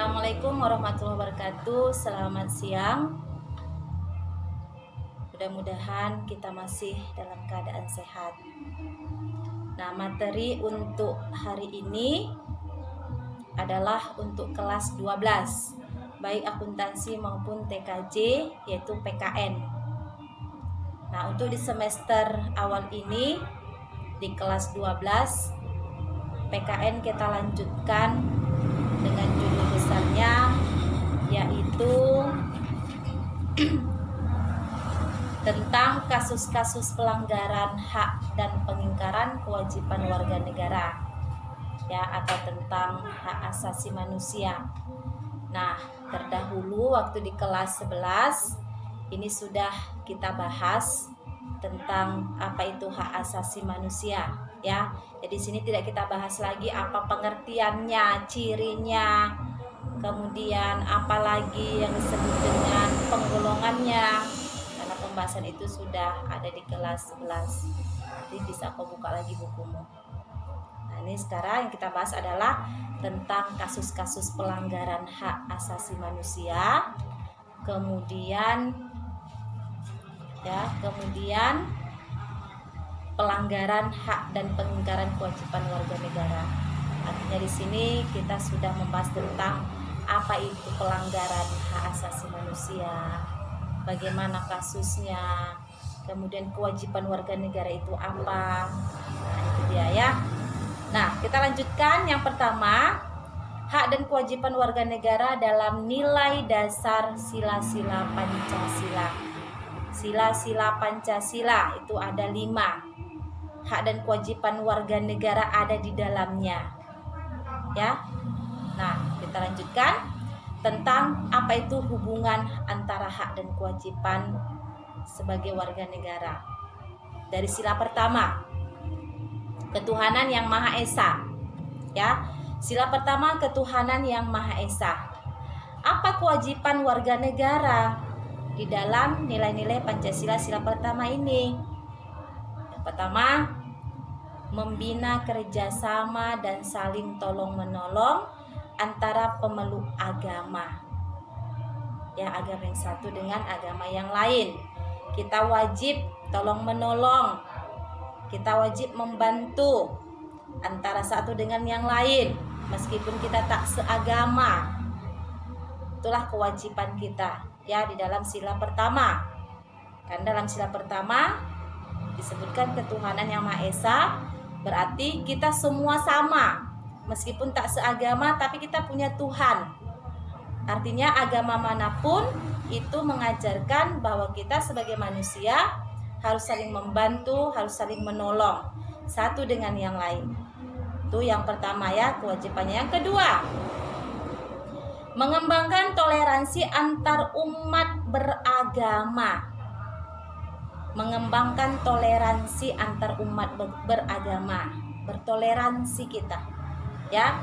Assalamualaikum warahmatullahi wabarakatuh. Selamat siang. Mudah-mudahan kita masih dalam keadaan sehat. Nah, materi untuk hari ini adalah untuk kelas 12, baik akuntansi maupun TKJ, yaitu PKN. Nah, untuk di semester awal ini di kelas 12 PKN kita lanjutkan dengan judul besarnya, yaitu tentang kasus-kasus pelanggaran hak dan pengingkaran kewajiban warga negara, ya, atau tentang hak asasi manusia. Nah, terdahulu waktu di kelas 11 ini sudah kita bahas tentang apa itu hak asasi manusia, ya. Jadi sini tidak kita bahas lagi apa pengertiannya, cirinya, kemudian apalagi yang disebut dengan penggolongannya, karena pembahasan itu sudah ada di kelas 11. Nanti bisa kau buka lagi bukumu. Nah, ini sekarang yang kita bahas adalah tentang kasus-kasus pelanggaran hak asasi manusia, kemudian pelanggaran hak dan pengingkaran kewajiban warga negara. Artinya di sini kita sudah membahas tentang apa itu pelanggaran hak asasi manusia, bagaimana kasusnya, kemudian kewajiban warga negara itu apa. Nah, itu dia ya. Nah, kita lanjutkan. Yang pertama, hak dan kewajiban warga negara dalam nilai dasar sila-sila Pancasila. Sila-sila Pancasila itu ada 5. Hak dan kewajiban warga negara ada di dalamnya, ya. Nah, kita lanjutkan tentang apa itu hubungan antara hak dan kewajiban sebagai warga negara. Dari sila pertama, ketuhanan yang Maha Esa, ya. Sila pertama, ketuhanan yang Maha Esa. Apa kewajiban warga negara di dalam nilai-nilai Pancasila sila pertama ini? Yang pertama, membina kerjasama dan saling tolong-menolong antara pemeluk agama, ya, agama yang satu dengan agama yang lain. Kita wajib tolong-menolong, kita wajib membantu antara satu dengan yang lain, meskipun kita tak seagama. Itulah kewajiban kita, ya, di dalam sila pertama. Kan dalam sila pertama disebutkan ketuhanan yang Maha Esa, berarti kita semua sama, meskipun tak seagama tapi kita punya Tuhan. Artinya agama manapun itu mengajarkan bahwa kita sebagai manusia harus saling membantu, harus saling menolong satu dengan yang lain. Itu yang pertama, ya, kewajibannya. Yang kedua, mengembangkan toleransi antar umat beragama. Mengembangkan toleransi antar umat beragama, bertoleransi kita, ya.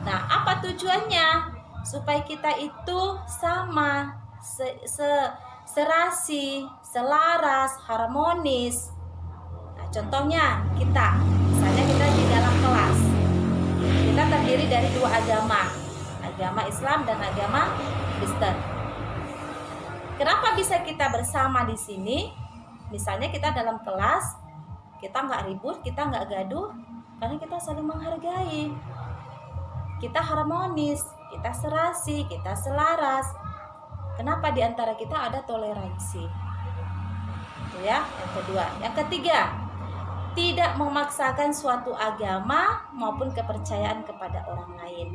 Nah, apa tujuannya? Supaya kita itu sama, serasi, selaras, harmonis. Nah, contohnya misalnya kita di dalam kelas, kita terdiri dari 2 agama, agama Islam dan agama Kristen. Kenapa bisa kita bersama di sini? Misalnya kita dalam kelas, kita nggak ribut, kita nggak gaduh, karena kita saling menghargai, kita harmonis, kita serasi, kita selaras. Kenapa? Di antara kita ada toleransi. Itu ya, yang kedua. Yang ketiga, tidak memaksakan suatu agama maupun kepercayaan kepada orang lain.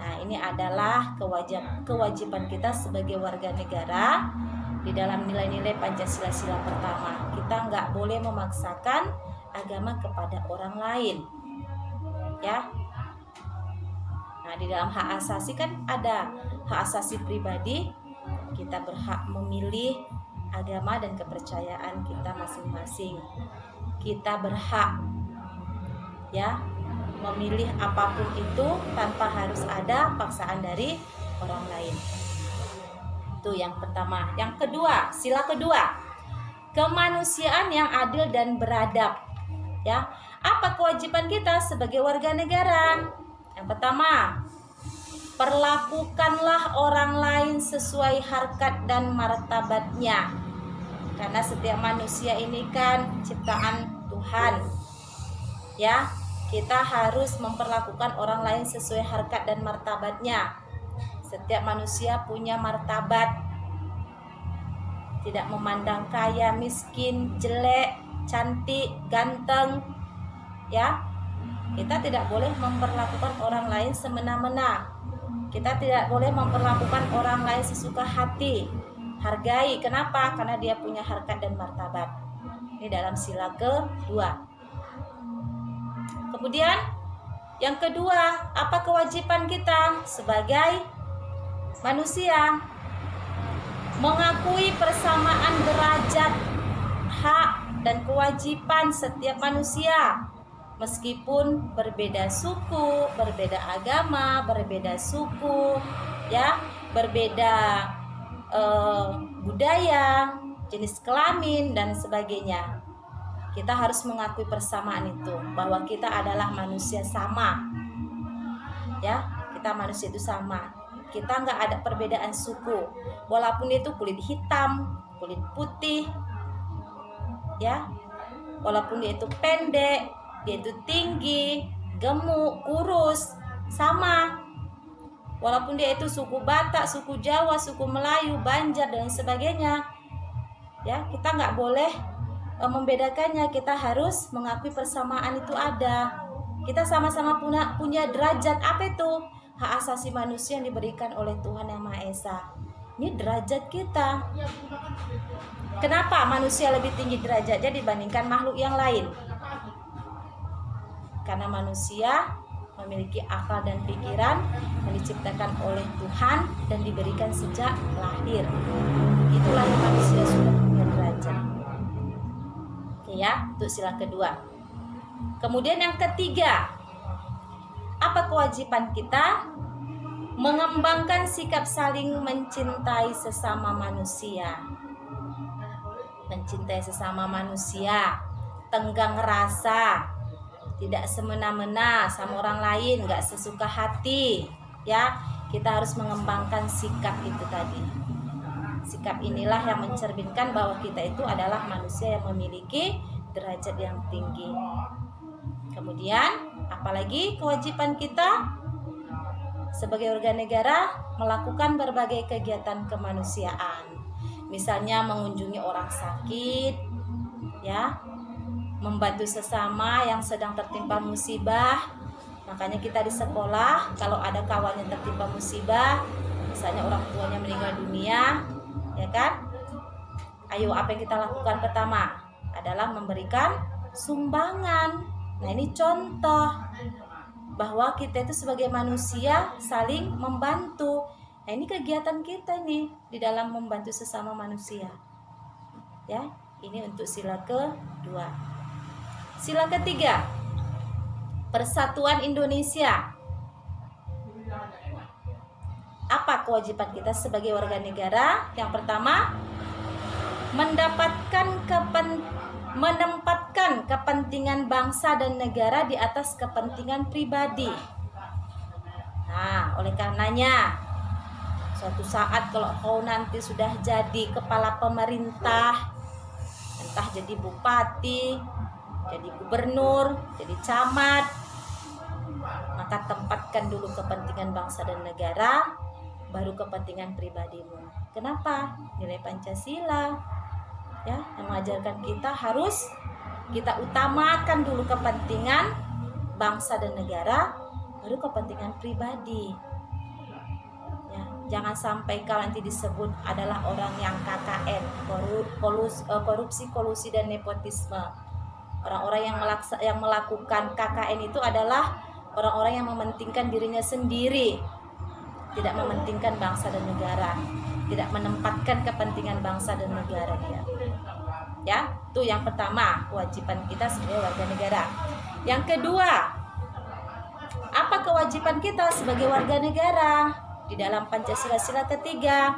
Nah, ini adalah kewajiban kita sebagai warga negara di dalam nilai-nilai Pancasila sila pertama. Kita nggak boleh memaksakan agama kepada orang lain, ya. Nah, di dalam hak asasi kan ada hak asasi pribadi, kita berhak memilih agama dan kepercayaan kita masing-masing. Kita berhak, ya, memilih apapun itu tanpa harus ada paksaan dari orang lain. Itu yang pertama. Yang kedua, sila kedua, kemanusiaan yang adil dan beradab, ya. Apa kewajiban kita sebagai warga negara? Yang pertama, Perlakukanlah orang lain sesuai harkat dan martabatnya. Karena setiap manusia ini kan ciptaan Tuhan. Ya, kita harus memperlakukan orang lain sesuai harkat dan martabatnya. Setiap manusia punya martabat. Tidak memandang kaya, miskin, jelek, cantik, ganteng. Ya, kita tidak boleh memperlakukan orang lain semena-mena. Kita tidak boleh memperlakukan orang lain sesuka hati. Hargai. Kenapa? Karena dia punya harkat dan martabat. Ini dalam sila kedua. Kemudian yang kedua, apa kewajiban kita sebagai manusia? Mengakui persamaan derajat, hak, dan kewajiban setiap manusia. Meskipun berbeda suku, berbeda agama, berbeda suku, ya, berbeda budaya, jenis kelamin dan sebagainya. Kita harus mengakui persamaan itu, bahwa kita adalah manusia sama. Ya, kita manusia itu sama. Kita nggak ada perbedaan suku, walaupun itu kulit hitam, kulit putih, ya, walaupun dia itu pendek, dia itu tinggi, gemuk, kurus, sama. Walaupun dia itu suku Batak, suku Jawa, suku Melayu, Banjar dan sebagainya, ya, kita nggak boleh membedakannya. Kita harus mengakui persamaan itu ada. Kita sama-sama punya derajat. Apa itu? Hak asasi manusia yang diberikan oleh Tuhan Yang Maha Esa. Ini derajat kita. Kenapa manusia lebih tinggi derajatnya dibandingkan makhluk yang lain? Karena manusia memiliki akal dan pikiran yang diciptakan oleh Tuhan dan diberikan sejak lahir. Itulah yang manusia sudah punya derajat. Oke ya, untuk sila kedua. Kemudian yang ketiga, apa kewajiban kita? Mengembangkan sikap saling mencintai sesama manusia. Mencintai sesama manusia, tenggang rasa, tidak semena-mena sama orang lain, nggak sesuka hati, ya. Kita harus mengembangkan sikap itu tadi. Sikap inilah yang mencerminkan bahwa kita itu adalah manusia yang memiliki derajat yang tinggi. Kemudian, apalagi kewajiban kita sebagai warga negara melakukan berbagai kegiatan kemanusiaan. Misalnya mengunjungi orang sakit, ya, membantu sesama yang sedang tertimpa musibah. Makanya kita di sekolah kalau ada kawan yang tertimpa musibah, misalnya orang tuanya meninggal dunia, ya kan? Ayo, apa yang kita lakukan pertama? Adalah memberikan sumbangan. Nah, ini contoh bahwa kita itu sebagai manusia saling membantu. Nah, ini kegiatan kita nih di dalam membantu sesama manusia. Ya, ini untuk sila kedua. Sila ketiga, Persatuan Indonesia. Apa kewajiban kita sebagai warga negara? Yang pertama, menempatkan kepentingan bangsa dan negara di atas kepentingan pribadi. Nah, oleh karenanya, suatu saat kalau kau nanti sudah jadi kepala pemerintah, entah jadi bupati, jadi gubernur, jadi camat, maka tempatkan dulu kepentingan bangsa dan negara, baru kepentingan pribadimu. Kenapa? Nilai Pancasila, ya, yang mengajarkan kita harus kita utamakan dulu kepentingan bangsa dan negara, baru kepentingan pribadi. Ya, jangan sampai kau nanti disebut adalah orang yang KKN, korupsi, kolusi dan nepotisme. Orang-orang yang melakukan KKN itu adalah orang-orang yang mementingkan dirinya sendiri, tidak mementingkan bangsa dan negara, tidak menempatkan kepentingan bangsa dan negara dia. Ya, itu yang pertama, kewajiban kita sebagai warga negara. Yang kedua, apa kewajiban kita sebagai warga negara? Di dalam Pancasila sila ketiga,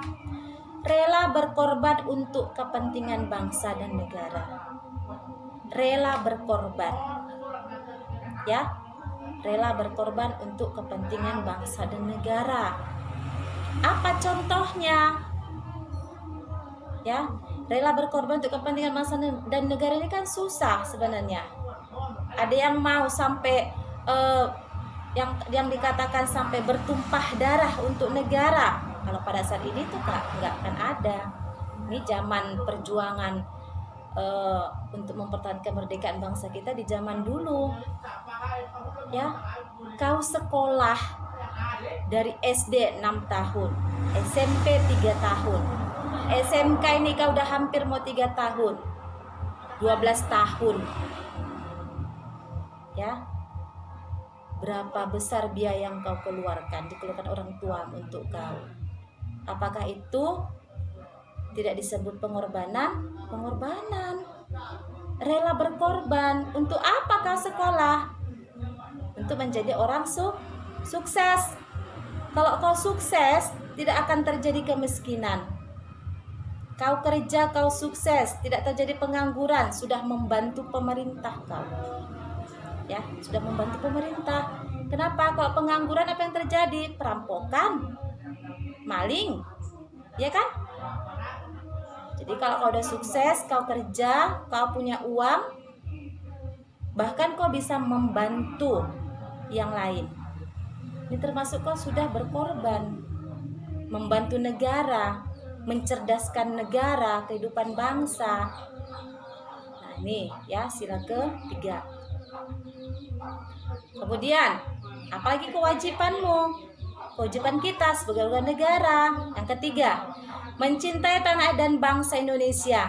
rela berkorban untuk kepentingan bangsa dan negara. Rela berkorban, ya, rela berkorban untuk kepentingan bangsa dan negara. Apa contohnya? Ya, rela berkorban untuk kepentingan bangsa dan negara ini kan susah sebenarnya. Ada yang mau sampai yang dikatakan sampai bertumpah darah untuk negara. Kalau pada saat ini tuh nggak akan ada. Ini zaman perjuangan untuk mempertahankan kemerdekaan bangsa kita di zaman dulu. Ya, kau sekolah dari SD 6 tahun, SMP 3 tahun, SMK ini kau udah hampir mau 3 tahun, 12 tahun. Ya, berapa besar biaya yang kau dikeluarkan orang tua untuk kau? Apakah itu tidak disebut pengorbanan? Pengorbanan. Rela berkorban. Untuk apa kau sekolah? Untuk menjadi orang sukses. Kalau kau sukses, tidak akan terjadi kemiskinan. Kau kerja, kau sukses, tidak terjadi pengangguran, sudah membantu pemerintah kau. Ya, sudah membantu pemerintah. Kenapa? Kalau pengangguran apa yang terjadi? Perampokan, maling, ya kan? Jadi kalau kau udah sukses, kau kerja, kau punya uang, bahkan kau bisa membantu yang lain. Ini termasuk kau sudah berkorban, membantu negara, mencerdaskan negara, kehidupan bangsa. Nah ini ya, sila ketiga. Kemudian, apalagi kewajibanmu? Kewajiban kita sebagai warga negara. Yang ketiga, mencintai tanah air dan bangsa Indonesia.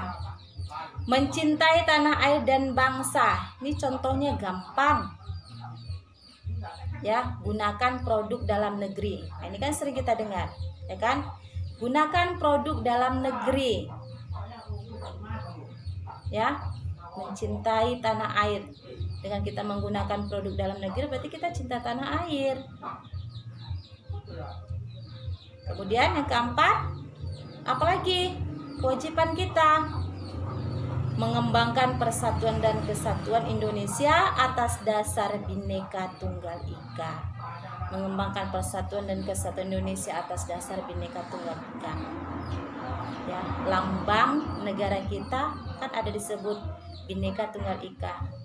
Mencintai tanah air dan bangsa. Ini contohnya gampang. Ya, gunakan produk dalam negeri. Nah, ini kan sering kita dengar, ya kan? Gunakan produk dalam negeri. Ya, mencintai tanah air. Dengan kita menggunakan produk dalam negeri berarti kita cinta tanah air. Kemudian yang keempat, apalagi kewajiban kita mengembangkan persatuan dan kesatuan Indonesia atas dasar Bhinneka Tunggal Ika. Mengembangkan persatuan dan kesatuan Indonesia atas dasar Bhinneka Tunggal Ika. Ya, lambang negara kita kan ada disebut Bhinneka Tunggal Ika.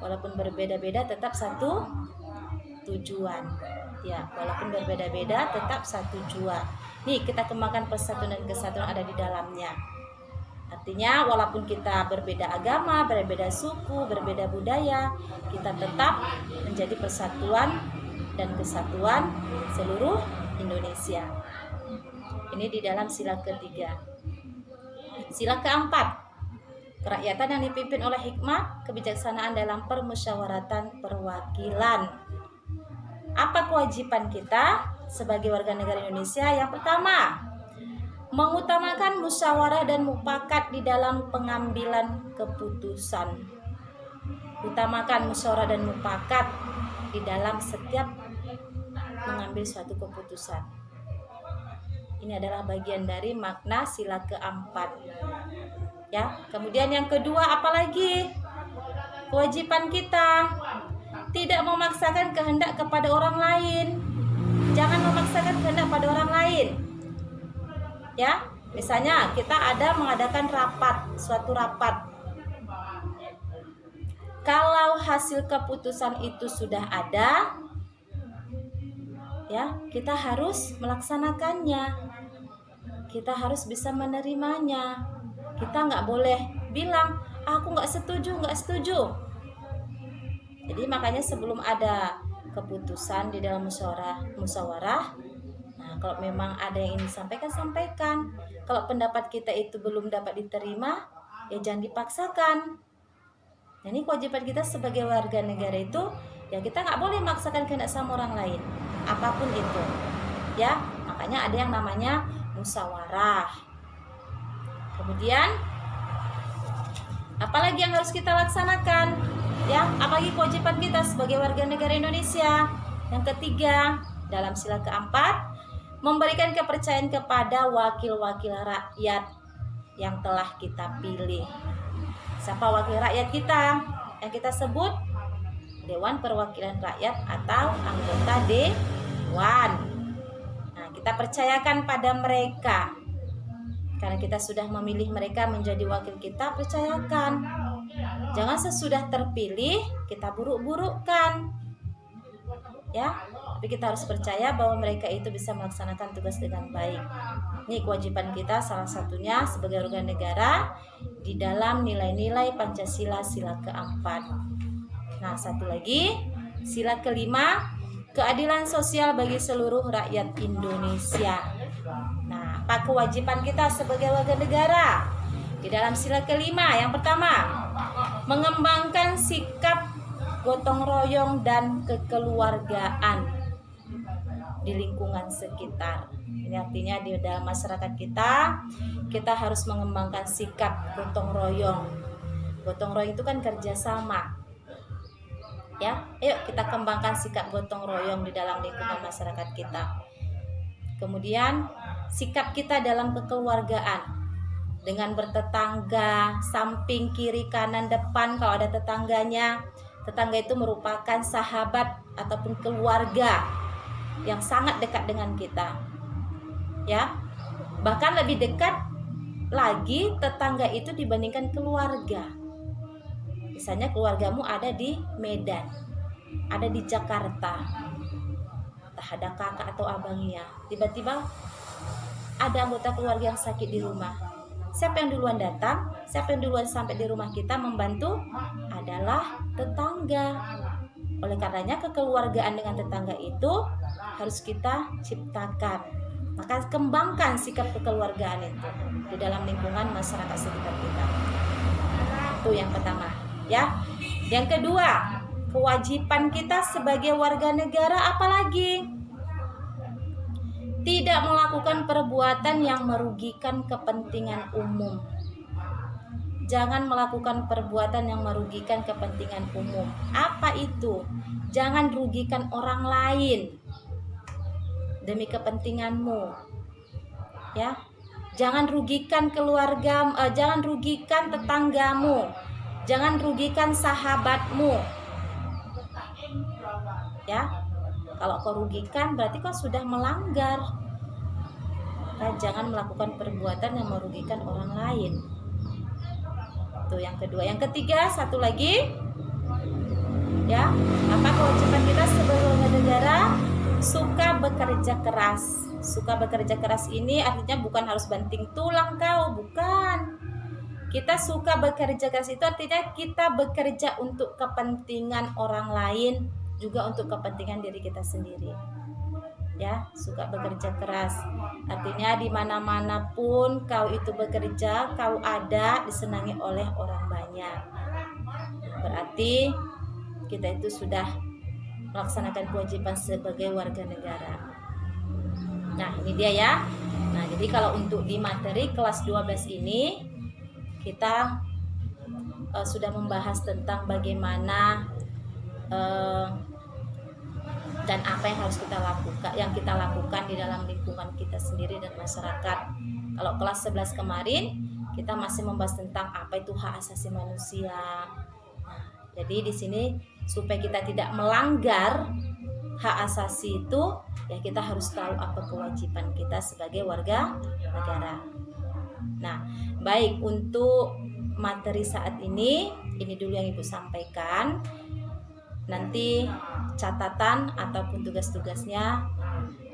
Walaupun berbeda-beda tetap satu tujuan. Ya, walaupun berbeda-beda tetap satu tujuan. Nih, kita kembangkan persatuan dan kesatuan ada di dalamnya. Artinya walaupun kita berbeda agama, berbeda suku, berbeda budaya, kita tetap menjadi persatuan dan kesatuan seluruh Indonesia. Ini di dalam sila ketiga. Sila keempat, kerakyatan yang dipimpin oleh hikmah, kebijaksanaan dalam permusyawaratan perwakilan. Apa kewajiban kita sebagai warga negara Indonesia? Yang pertama, mengutamakan musyawarah dan mufakat di dalam pengambilan keputusan. Utamakan musyawarah dan mufakat di dalam setiap mengambil suatu keputusan. Ini adalah bagian dari makna sila keempat. Ya, kemudian yang kedua, apalagi kewajiban kita tidak memaksakan kehendak kepada orang lain. Jangan memaksakan kehendak pada orang lain. Ya, misalnya kita ada mengadakan suatu rapat. Kalau hasil keputusan itu sudah ada, ya, kita harus melaksanakannya. Kita harus bisa menerimanya. Kita nggak boleh bilang, aku nggak setuju. Jadi makanya sebelum ada keputusan di dalam musyawarah, nah, kalau memang ada yang ingin sampaikan. Kalau pendapat kita itu belum dapat diterima, ya jangan dipaksakan. Nah, ini kewajiban kita sebagai warga negara itu, ya kita nggak boleh memaksakan kehendak sama orang lain, apapun itu. Ya, makanya ada yang namanya musyawarah. Kemudian, apalagi yang harus kita laksanakan? Ya, apalagi kewajiban kita sebagai warga negara Indonesia? Yang ketiga, dalam sila keempat, memberikan kepercayaan kepada wakil-wakil rakyat yang telah kita pilih. Siapa wakil rakyat kita? Yang kita sebut Dewan Perwakilan Rakyat atau anggota dewan. Nah, kita percayakan pada mereka. Karena kita sudah memilih mereka menjadi wakil kita, percayakan. Jangan sesudah terpilih kita buruk-burukkan. Ya, tapi kita harus percaya bahwa mereka itu bisa melaksanakan tugas dengan baik. Ini kewajiban kita salah satunya sebagai warga negara di dalam nilai-nilai Pancasila sila keempat. Nah, satu lagi, sila kelima, keadilan sosial bagi seluruh rakyat Indonesia. Nah, apa kewajiban kita sebagai warga negara? Di dalam sila kelima, yang pertama, mengembangkan sikap gotong royong dan kekeluargaan di lingkungan sekitar. Ini artinya di dalam masyarakat kita harus mengembangkan sikap gotong royong. Gotong royong itu kan kerjasama. Ya, ayo kita kembangkan sikap gotong royong di dalam lingkungan masyarakat kita. Kemudian sikap kita dalam kekeluargaan dengan bertetangga, samping, kiri, kanan, depan. Kalau ada tetangganya, tetangga itu merupakan sahabat ataupun keluarga yang sangat dekat dengan kita. Ya, bahkan lebih dekat lagi tetangga itu dibandingkan keluarga. Misalnya keluargamu ada di Medan, ada di Jakarta, entah ada kakak atau abangnya, tiba-tiba ada anggota keluarga yang sakit di rumah. Siapa yang duluan datang, siapa yang duluan sampai di rumah kita membantu adalah tetangga. Oleh karenanya kekeluargaan dengan tetangga itu harus kita ciptakan. Maka kembangkan sikap kekeluargaan itu di dalam lingkungan masyarakat sekitar kita. Itu yang pertama. Ya, yang kedua, kewajiban kita sebagai warga negara apalagi? Tidak melakukan perbuatan yang merugikan kepentingan umum. Jangan melakukan perbuatan yang merugikan kepentingan umum. Apa itu? Jangan rugikan orang lain demi kepentinganmu. Ya, jangan rugikan keluarga, jangan rugikan tetanggamu. Jangan rugikan sahabatmu. Ya, kalau kau rugikan berarti kau sudah melanggar. Nah, jangan melakukan perbuatan yang merugikan orang lain. Itu yang kedua. Yang ketiga, satu lagi. Ya, apa kewajiban kita sebagai warga negara? Suka bekerja keras. Suka bekerja keras ini artinya bukan harus banting tulang kau, bukan. Kita suka bekerja keras itu artinya kita bekerja untuk kepentingan orang lain, juga untuk kepentingan diri kita sendiri. Ya, suka bekerja keras. Artinya di mana-mana pun kau itu bekerja, kau ada disenangi oleh orang banyak. Berarti kita itu sudah melaksanakan kewajiban sebagai warga negara. Nah, ini dia ya. Nah, jadi kalau untuk di materi kelas 12 ini kita sudah membahas tentang bagaimana dan apa yang harus kita lakukan di dalam lingkungan kita sendiri dan masyarakat. Kalau kelas 11 kemarin kita masih membahas tentang apa itu hak asasi manusia. Nah, jadi di sini supaya kita tidak melanggar hak asasi itu, ya kita harus tahu apa kewajiban kita sebagai warga negara. Nah, baik, untuk materi saat ini dulu yang Ibu sampaikan. Nanti catatan ataupun tugas-tugasnya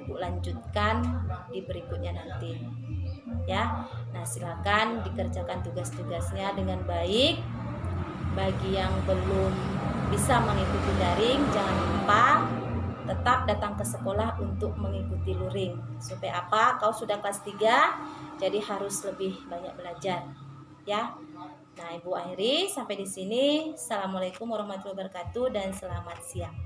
Ibu lanjutkan di berikutnya nanti. Ya. Nah, silakan dikerjakan tugas-tugasnya dengan baik. Bagi yang belum bisa mengikuti daring, jangan lupa tetap datang ke sekolah untuk mengikuti luring. Supaya apa? Kau sudah kelas 3, jadi harus lebih banyak belajar. Ya. Nah, Ibu akhiri sampai di sini. Assalamualaikum warahmatullahi wabarakatuh dan selamat siang.